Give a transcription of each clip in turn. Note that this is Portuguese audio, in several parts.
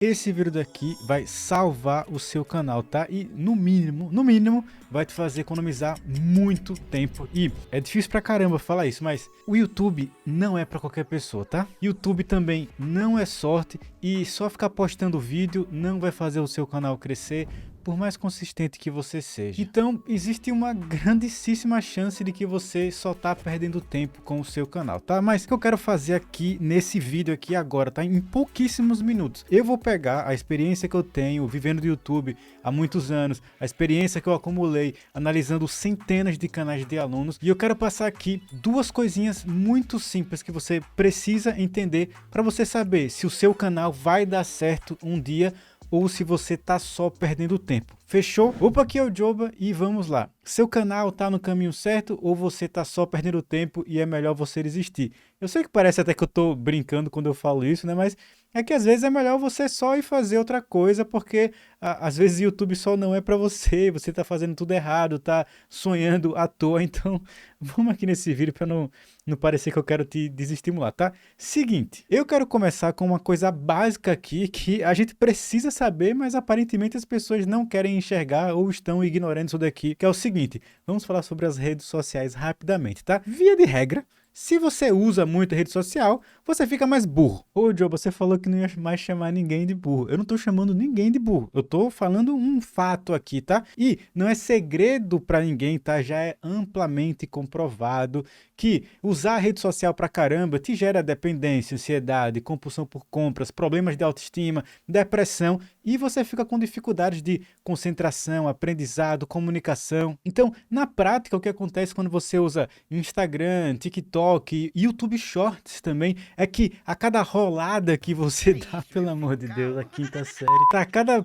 Esse vídeo daqui vai salvar o seu canal, tá? E no mínimo, vai te fazer economizar muito tempo. E é difícil pra caramba falar isso, mas o YouTube não é pra qualquer pessoa, tá? YouTube também não é sorte e só ficar postando vídeo não vai fazer o seu canal crescer, por mais consistente que você seja. Então, existe uma grandíssima chance de que você só tá perdendo tempo com o seu canal, tá? Mas o que eu quero fazer aqui nesse vídeo aqui agora, tá? Em pouquíssimos minutos. Eu vou pegar a experiência que eu tenho vivendo do YouTube há muitos anos, a experiência que eu acumulei analisando centenas de canais de alunos, e eu quero passar aqui duas coisinhas muito simples que você precisa entender para você saber se o seu canal vai dar certo um dia ou se você tá só perdendo tempo. Fechou? Opa, aqui é o Joba e vamos lá. Seu canal tá no caminho certo ou você tá só perdendo tempo e é melhor você desistir? Eu sei que parece até que eu tô brincando quando eu falo isso, né? Mas é que às vezes é melhor você só ir fazer outra coisa, porque às vezes o YouTube só não é pra você, você tá fazendo tudo errado, tá sonhando à toa, então vamos aqui nesse vídeo pra não parecer que eu quero te desestimular, tá? Seguinte, eu quero começar com uma coisa básica aqui que a gente precisa saber, mas aparentemente as pessoas não querem enxergar ou estão ignorando isso daqui, que é o seguinte, vamos falar sobre as redes sociais rapidamente, tá? Via de regra, se você usa muito a rede social, você fica mais burro. Ô, Joe, você falou que não ia mais chamar ninguém de burro. Eu não tô chamando ninguém de burro. Eu tô falando um fato aqui, tá? E não é segredo pra ninguém, tá? Já é amplamente comprovado que usar a rede social pra caramba te gera dependência, ansiedade, compulsão por compras, problemas de autoestima, depressão, e você fica com dificuldades de concentração, aprendizado, comunicação. Então, na prática, o que acontece quando você usa Instagram, TikTok, YouTube Shorts também, é que a cada rolada que você dá, pelo amor de Deus, a quinta série, tá, a cada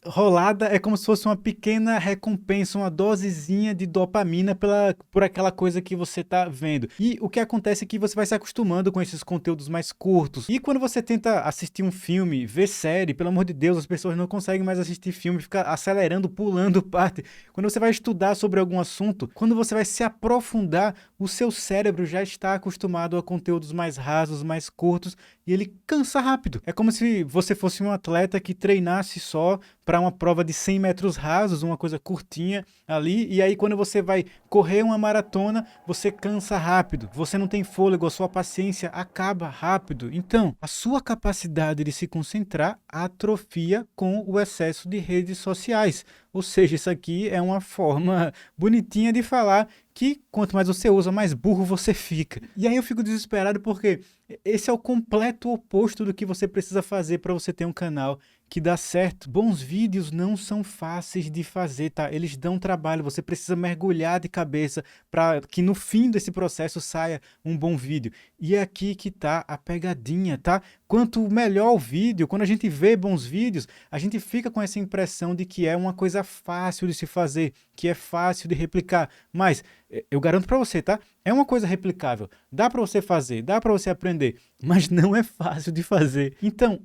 rolada é como se fosse uma pequena recompensa, uma dosezinha de dopamina por aquela coisa que você tá vendo. E o que acontece é que você vai se acostumando com esses conteúdos mais curtos. E quando você tenta assistir um filme, ver série, pelo amor de Deus, as pessoas não conseguem mais assistir filme, fica acelerando, pulando parte. Quando você vai estudar sobre algum assunto, quando você vai se aprofundar, o seu cérebro já está acostumado a conteúdos mais rasos, mais curtos, e ele cansa rápido. É como se você fosse um atleta que treinasse só para uma prova de 100 metros rasos, uma coisa curtinha ali, e aí quando você vai correr uma maratona, você cansa rápido, você não tem fôlego, a sua paciência acaba rápido. Então, a sua capacidade de se concentrar atrofia com o excesso de redes sociais. Ou seja, isso aqui é uma forma bonitinha de falar que quanto mais você usa, mais burro você fica. E aí eu fico desesperado porque esse é o completo oposto do que você precisa fazer para você ter um canal que dá certo. Bons vídeos não são fáceis de fazer, tá? Eles dão trabalho, você precisa mergulhar de cabeça para que no fim desse processo saia um bom vídeo. E é aqui que tá a pegadinha, tá? Quanto melhor o vídeo, quando a gente vê bons vídeos, a gente fica com essa impressão de que é uma coisa fácil de se fazer, que é fácil de replicar. Mas eu garanto para você, tá? É uma coisa replicável, dá para você fazer, dá para você aprender, mas não é fácil de fazer. Então,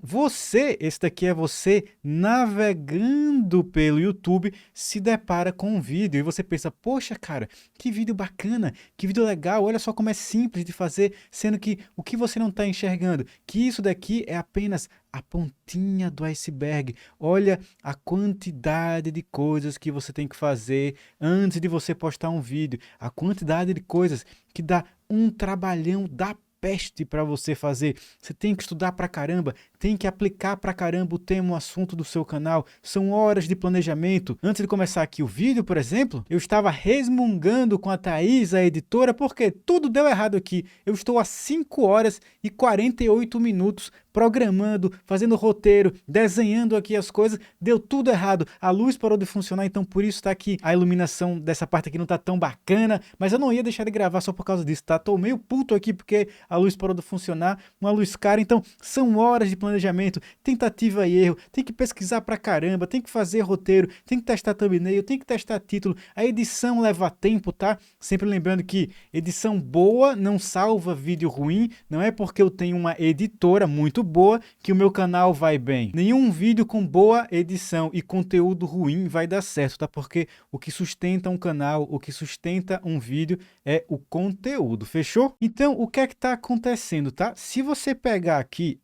esse daqui é você navegando pelo YouTube, se depara com um vídeo e você pensa, poxa cara, que vídeo bacana, que vídeo legal, olha só como é simples de fazer, sendo que o que você não está enxergando, que isso daqui é apenas a pontinha do iceberg. Olha a quantidade de coisas que você tem que fazer antes de você postar um vídeo, a quantidade de coisas que dá um trabalhão da peste para você fazer. Você tem que estudar pra caramba, tem que aplicar pra caramba o tema, o assunto do seu canal. São horas de planejamento. Antes de começar aqui o vídeo, por exemplo, eu estava resmungando com a Thaís, a editora, porque tudo deu errado aqui. Eu estou há 5 horas e 48 minutos programando, fazendo roteiro, desenhando aqui as coisas, deu tudo errado. A luz parou de funcionar, então por isso tá aqui. A iluminação dessa parte aqui não tá tão bacana, mas eu não ia deixar de gravar só por causa disso, tá? Tô meio puto aqui porque a luz parou de funcionar, uma luz cara, então são horas de planejamento, tentativa e erro, tem que pesquisar pra caramba, tem que fazer roteiro, tem que testar thumbnail, tem que testar título, a edição leva tempo, tá? Sempre lembrando que edição boa não salva vídeo ruim, não é porque eu tenho uma editora muito boa que o meu canal vai bem. Nenhum vídeo com boa edição e conteúdo ruim vai dar certo, tá? Porque o que sustenta um canal, o que sustenta um vídeo é o conteúdo, fechou? Então, o que é que tá acontecendo, tá? Se você pegar aqui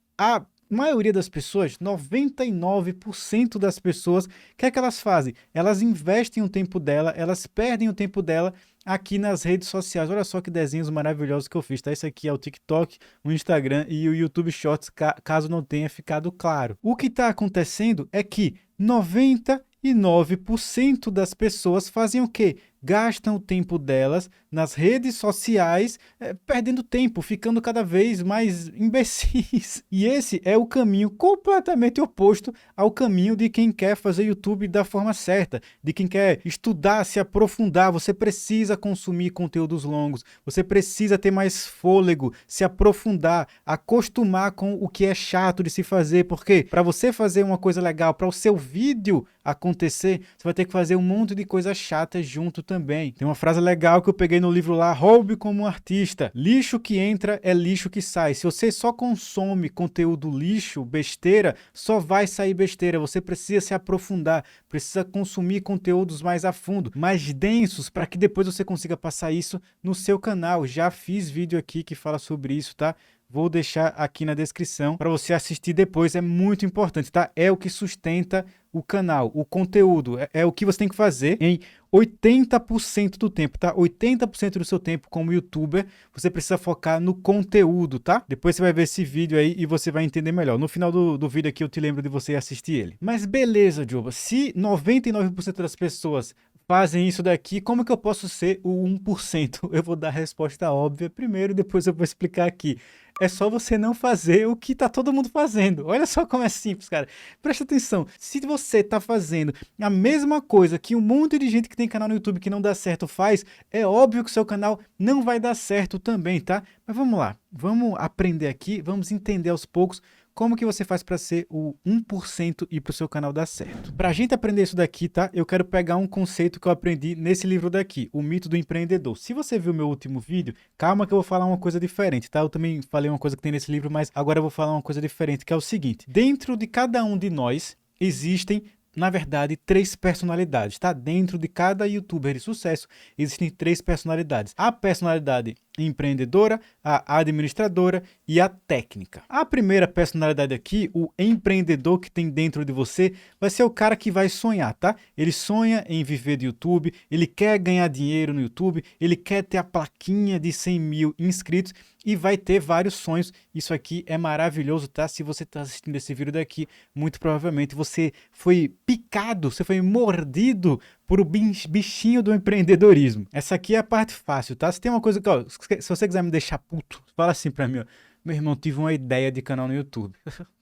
maioria das pessoas, 99% das pessoas, o que é que elas fazem? Elas investem o tempo dela, elas perdem o tempo dela aqui nas redes sociais. Olha só que desenhos maravilhosos que eu fiz, tá? Esse aqui é o TikTok, o Instagram e o YouTube Shorts, caso não tenha ficado claro. O que está acontecendo é que 99% das pessoas fazem o quê? Gastam o tempo delas nas redes sociais, perdendo tempo, ficando cada vez mais imbecis. E esse é o caminho completamente oposto ao caminho de quem quer fazer YouTube da forma certa, de quem quer estudar, se aprofundar. Você precisa consumir conteúdos longos, você precisa ter mais fôlego, se aprofundar, acostumar com o que é chato de se fazer, porque para você fazer uma coisa legal, para o seu vídeo acontecer, você vai ter que fazer um monte de coisa chata junto também. Tem uma frase legal que eu peguei no livro lá, Roube como um Artista. Lixo que entra é lixo que sai. Se você só consome conteúdo lixo, besteira, só vai sair besteira. Você precisa se aprofundar, precisa consumir conteúdos mais a fundo, mais densos, para que depois você consiga passar isso no seu canal. Já fiz vídeo aqui que fala sobre isso, tá? Vou deixar aqui na descrição para você assistir depois, é muito importante, tá? É o que sustenta o canal, o conteúdo, é o que você tem que fazer em 80% do tempo, tá? 80% do seu tempo como youtuber, você precisa focar no conteúdo, tá? Depois você vai ver esse vídeo aí e você vai entender melhor. No final do vídeo aqui eu te lembro de você assistir ele. Mas beleza, Joba, se 99% das pessoas fazem isso daqui, como que eu posso ser o 1%? Eu vou dar a resposta óbvia primeiro, depois eu vou explicar aqui. É só você não fazer o que tá todo mundo fazendo. Olha só como é simples, cara. Presta atenção. Se você tá fazendo a mesma coisa que um monte de gente que tem canal no YouTube que não dá certo faz, é óbvio que o seu canal não vai dar certo também, tá? Mas vamos lá. Vamos aprender aqui, vamos entender aos poucos como que você faz para ser o 1% e para o seu canal dar certo. Para a gente aprender isso daqui, tá? Eu quero pegar um conceito que eu aprendi nesse livro daqui, O Mito do Empreendedor. Se você viu meu último vídeo, calma que eu vou falar uma coisa diferente, tá? Eu também falei uma coisa que tem nesse livro, mas agora eu vou falar uma coisa diferente, que é o seguinte. Dentro de cada um de nós existem, na verdade, 3 personalidades, tá? Dentro de cada youtuber de sucesso existem 3 personalidades. A personalidade empreendedora, a administradora e a técnica. A primeira personalidade aqui, o empreendedor que tem dentro de você, vai ser o cara que vai sonhar, tá? Ele sonha em viver do YouTube, ele quer ganhar dinheiro no YouTube, ele quer ter a plaquinha de 100 mil inscritos e vai ter vários sonhos. Isso aqui é maravilhoso, tá? Se você está assistindo esse vídeo daqui, muito provavelmente você foi picado, você foi mordido por o bichinho do empreendedorismo. Essa aqui é a parte fácil, tá? Se tem uma coisa que, ó, se você quiser me deixar puto, fala assim pra mim, ó. Meu irmão, tive uma ideia de canal no YouTube.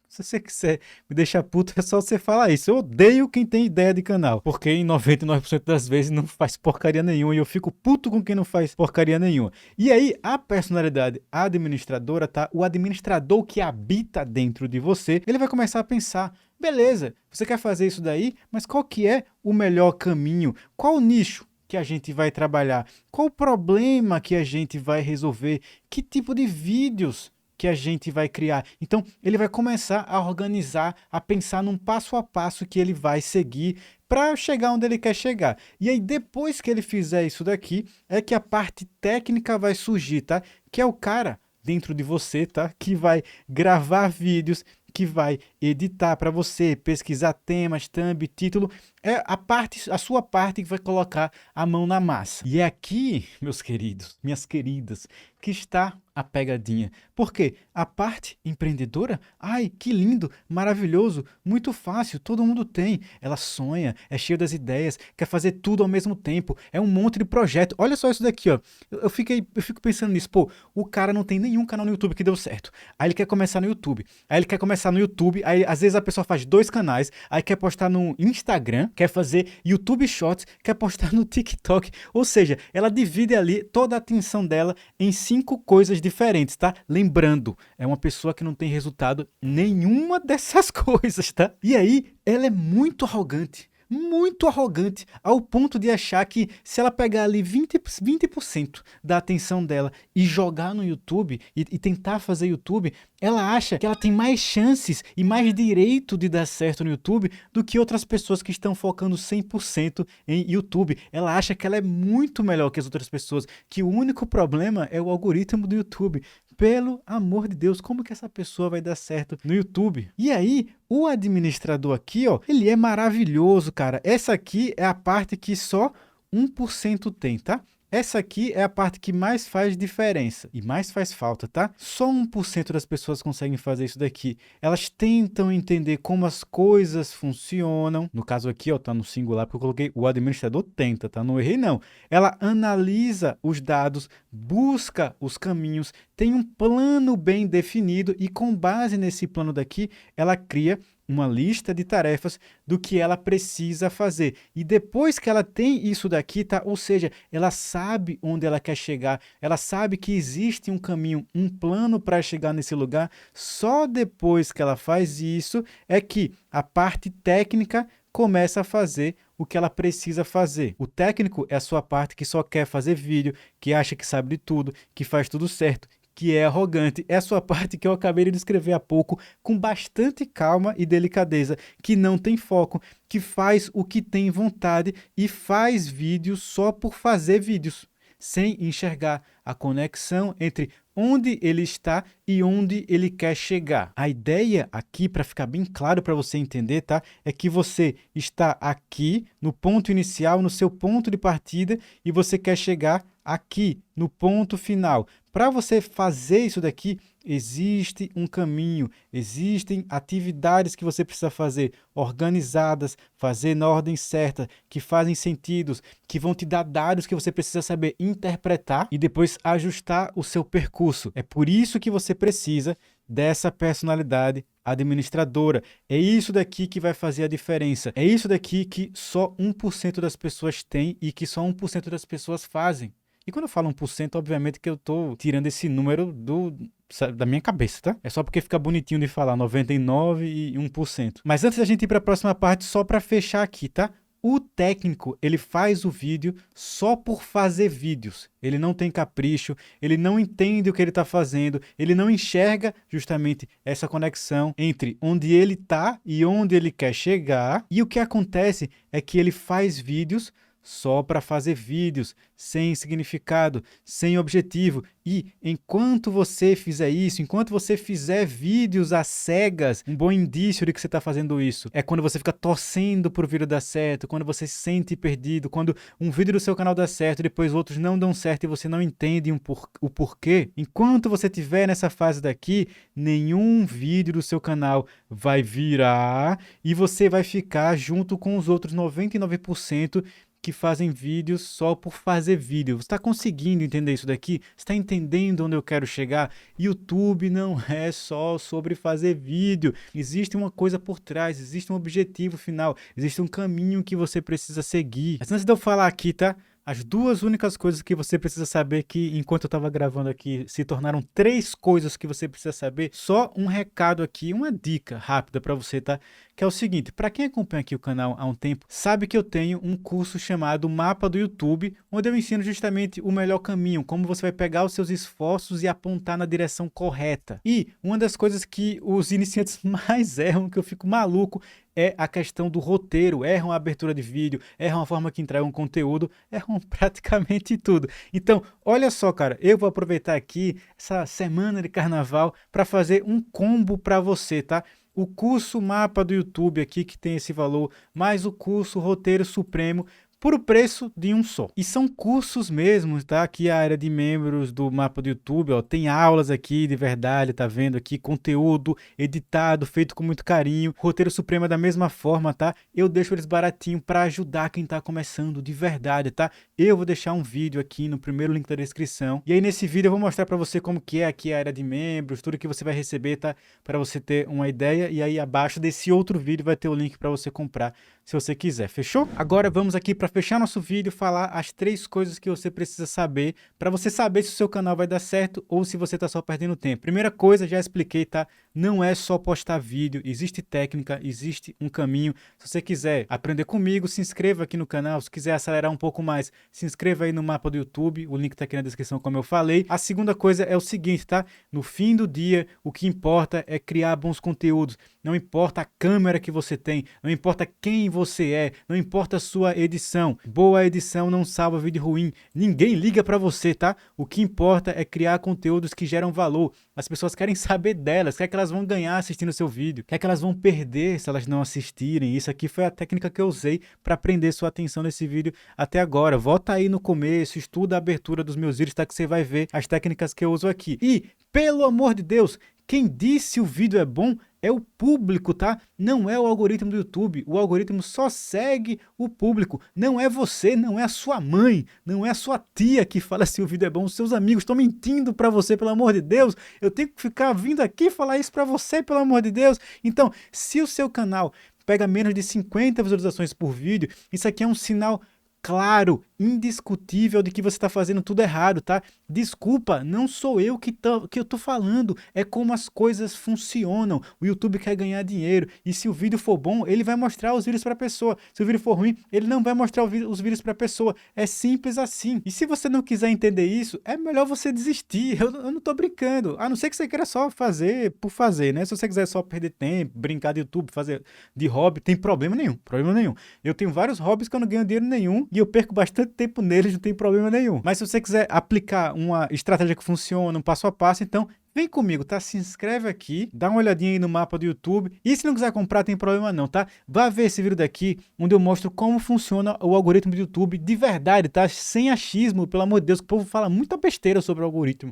Se você quiser me deixar puto, é só você falar isso. Eu odeio quem tem ideia de canal, porque em 99% das vezes não faz porcaria nenhuma e eu fico puto com quem não faz porcaria nenhuma. E aí, a personalidade administradora, tá? O administrador que habita dentro de você, ele vai começar a pensar, beleza, você quer fazer isso daí, mas qual que é o melhor caminho? Qual o nicho que a gente vai trabalhar? Qual o problema que a gente vai resolver? Que tipo de vídeos que a gente vai criar? Então, ele vai começar a organizar, a pensar num passo a passo que ele vai seguir para chegar onde ele quer chegar. E aí, depois que ele fizer isso daqui, é que a parte técnica vai surgir, tá? Que é o cara dentro de você, tá? Que vai gravar vídeos, que vai editar para você, pesquisar temas, thumb, título, é a sua parte que vai colocar a mão na massa. E é aqui, meus queridos, minhas queridas, que está a pegadinha. Por quê? A parte empreendedora, ai, que lindo, maravilhoso, muito fácil, todo mundo tem. Ela sonha, é cheia das ideias, quer fazer tudo ao mesmo tempo, é um monte de projeto. Olha só isso daqui, ó. Eu fico pensando nisso, pô, o cara não tem nenhum canal no YouTube que deu certo. Aí ele quer começar no YouTube. Aí às vezes a pessoa faz 2 canais, aí quer postar no Instagram, quer fazer YouTube Shorts, quer postar no TikTok. Ou seja, ela divide ali toda a atenção dela em 5 coisas diferentes, tá? Lembrando, é uma pessoa que não tem resultado nenhuma dessas coisas, tá? E aí, ela é muito arrogante, ao ponto de achar que se ela pegar ali 20% da atenção dela e jogar no YouTube e tentar fazer YouTube, ela acha que ela tem mais chances e mais direito de dar certo no YouTube do que outras pessoas que estão focando 100% em YouTube. Ela acha que ela é muito melhor que as outras pessoas, que o único problema é o algoritmo do YouTube. pelo amor de Deus, como que essa pessoa vai dar certo no YouTube? E aí, o administrador aqui, ó, ele é maravilhoso, cara. Essa aqui é a parte que só 1% tem, tá? Essa aqui é a parte que mais faz diferença e mais faz falta, tá? Só 1% das pessoas conseguem fazer isso daqui. Elas tentam entender como as coisas funcionam. No caso aqui, ó, tá no singular porque eu coloquei o administrador tenta, tá? Não errei não. Ela analisa os dados, busca os caminhos, tem um plano bem definido e com base nesse plano daqui, ela cria uma lista de tarefas do que ela precisa fazer. E depois que ela tem isso daqui, tá? Ou seja, ela sabe onde ela quer chegar, ela sabe que existe um caminho, um plano para chegar nesse lugar. Só depois que ela faz isso é que a parte técnica começa a fazer o que ela precisa fazer. O técnico é a sua parte que só quer fazer vídeo, que acha que sabe de tudo, que faz tudo certo, que é arrogante. É a sua parte que eu acabei de descrever há pouco, com bastante calma e delicadeza, que não tem foco, que faz o que tem vontade e faz vídeos só por fazer vídeos, sem enxergar a conexão entre onde ele está e onde ele quer chegar. A ideia aqui, para ficar bem claro para você entender, tá? É que você está aqui no ponto inicial, no seu ponto de partida, e você quer chegar aqui no ponto final. Para você fazer isso daqui, existe um caminho, existem atividades que você precisa fazer organizadas, fazer na ordem certa, que fazem sentidos, que vão te dar dados que você precisa saber interpretar e depois ajustar o seu percurso. É por isso que você precisa dessa personalidade administradora. É isso daqui que vai fazer a diferença. É isso daqui que só 1% das pessoas têm e que só 1% das pessoas fazem. E quando eu falo 1%, obviamente que eu tô tirando esse número da minha cabeça, tá? É só porque fica bonitinho de falar 99 e 1%. Mas antes da gente ir para a próxima parte, só para fechar aqui, tá? O técnico, ele faz o vídeo só por fazer vídeos. Ele não tem capricho, ele não entende o que ele está fazendo, ele não enxerga justamente essa conexão entre onde ele está e onde ele quer chegar. E o que acontece é que ele faz vídeos só para fazer vídeos, sem significado, sem objetivo. E enquanto você fizer isso, enquanto você fizer vídeos às cegas, um bom indício de que você está fazendo isso é quando você fica torcendo por o vídeo dar certo, quando você se sente perdido, quando um vídeo do seu canal dá certo e depois outros não dão certo e você não entende o porquê. Enquanto você estiver nessa fase daqui, nenhum vídeo do seu canal vai virar e você vai ficar junto com os outros 99% que fazem vídeos só por fazer vídeo. Você está conseguindo entender isso daqui? Você está entendendo onde eu quero chegar? YouTube não é só sobre fazer vídeo. Existe uma coisa por trás, existe um objetivo final, existe um caminho que você precisa seguir. Mas antes de eu falar aqui, tá? As duas únicas coisas que você precisa saber que, enquanto eu estava gravando aqui, se tornaram 3 coisas que você precisa saber. Só um recado aqui, uma dica rápida para você, tá? Que é o seguinte, para quem acompanha aqui o canal há um tempo, sabe que eu tenho um curso chamado Mapa do YouTube, onde eu ensino justamente o melhor caminho, como você vai pegar os seus esforços e apontar na direção correta. E uma das coisas que os iniciantes mais erram, que eu fico maluco, é a questão do roteiro. Erram a abertura de vídeo, erram a forma que entregam conteúdo, erram praticamente tudo. Então, olha só, cara, eu vou aproveitar aqui essa semana de carnaval para fazer um combo para você, tá? O curso Mapa do YouTube aqui, que tem esse valor, mais o curso Roteiro Supremo, por o preço de um só. E são cursos mesmo, tá? Aqui a área de membros do Mapa do YouTube, ó, tem aulas aqui de verdade, tá vendo aqui? Conteúdo editado, feito com muito carinho. Roteiro Supremo é da mesma forma, tá? Eu deixo eles baratinho para ajudar quem tá começando de verdade, tá? Eu vou deixar um vídeo aqui no primeiro link da descrição. E aí nesse vídeo eu vou mostrar para você como que é aqui a área de membros, tudo que você vai receber, tá? Para você ter uma ideia. E aí abaixo desse outro vídeo vai ter o link para você comprar, se você quiser. Fechou? Agora vamos aqui para fechar nosso vídeo, falar as 3 coisas que você precisa saber para você saber se o seu canal vai dar certo ou se você está só perdendo tempo. Primeira coisa, já expliquei, tá? Não é só postar vídeo, existe técnica, existe um caminho. Se você quiser aprender comigo, se inscreva aqui no canal. Se quiser acelerar um pouco mais, se inscreva aí no Mapa do YouTube, o link tá aqui na descrição, como eu falei. A segunda coisa é o seguinte, tá? No fim do dia, o que importa é criar bons conteúdos. não importa a câmera que você tem, não importa quem você é, não importa a sua edição. Boa edição não salva vídeo ruim. Ninguém liga pra você, tá? O que importa é criar conteúdos que geram valor. As pessoas querem saber delas, o que elas vão ganhar assistindo o seu vídeo, o que elas vão perder se elas não assistirem. Isso aqui foi a técnica que eu usei para prender sua atenção nesse vídeo até agora. Volta aí no começo, estuda a abertura dos meus vídeos, tá? Que você vai ver as técnicas que eu uso aqui. E, pelo amor de Deus, quem disse o vídeo é bom é o público, tá? Não é o algoritmo do YouTube. O algoritmo só segue o público. Não é você, não é a sua mãe, não é a sua tia que fala se o vídeo é bom. Os seus amigos estão mentindo pra você, pelo amor de Deus. Eu tenho que ficar vindo aqui falar isso pra você, pelo amor de Deus. Então, se o seu canal pega menos de 50 visualizações por vídeo, isso aqui é um sinal claro, indiscutível de que você está fazendo tudo errado, tá? Desculpa, não sou eu que eu tô falando, é como as coisas funcionam. O YouTube quer ganhar dinheiro e se o vídeo for bom, ele vai mostrar os vídeos para a pessoa. Se o vídeo for ruim, ele não vai mostrar os vídeos para a pessoa. É simples assim. E se você não quiser entender isso, é melhor você desistir. Eu não tô brincando. A não ser que você queira só fazer por fazer, né? Se você quiser só perder tempo, brincar de YouTube, fazer de hobby, tem problema nenhum, problema nenhum. Eu tenho vários hobbies que eu não ganho dinheiro nenhum e eu perco bastante tempo neles, não tem problema nenhum. Mas se você quiser aplicar uma estratégia que funciona, um passo a passo, então vem comigo, tá? Se inscreve aqui, dá uma olhadinha aí no mapa do YouTube. E se não quiser comprar, tem problema não, tá? Vá ver esse vídeo daqui, onde eu mostro como funciona o algoritmo do YouTube de verdade, tá? Sem achismo, pelo amor de Deus, que o povo fala muita besteira sobre o algoritmo.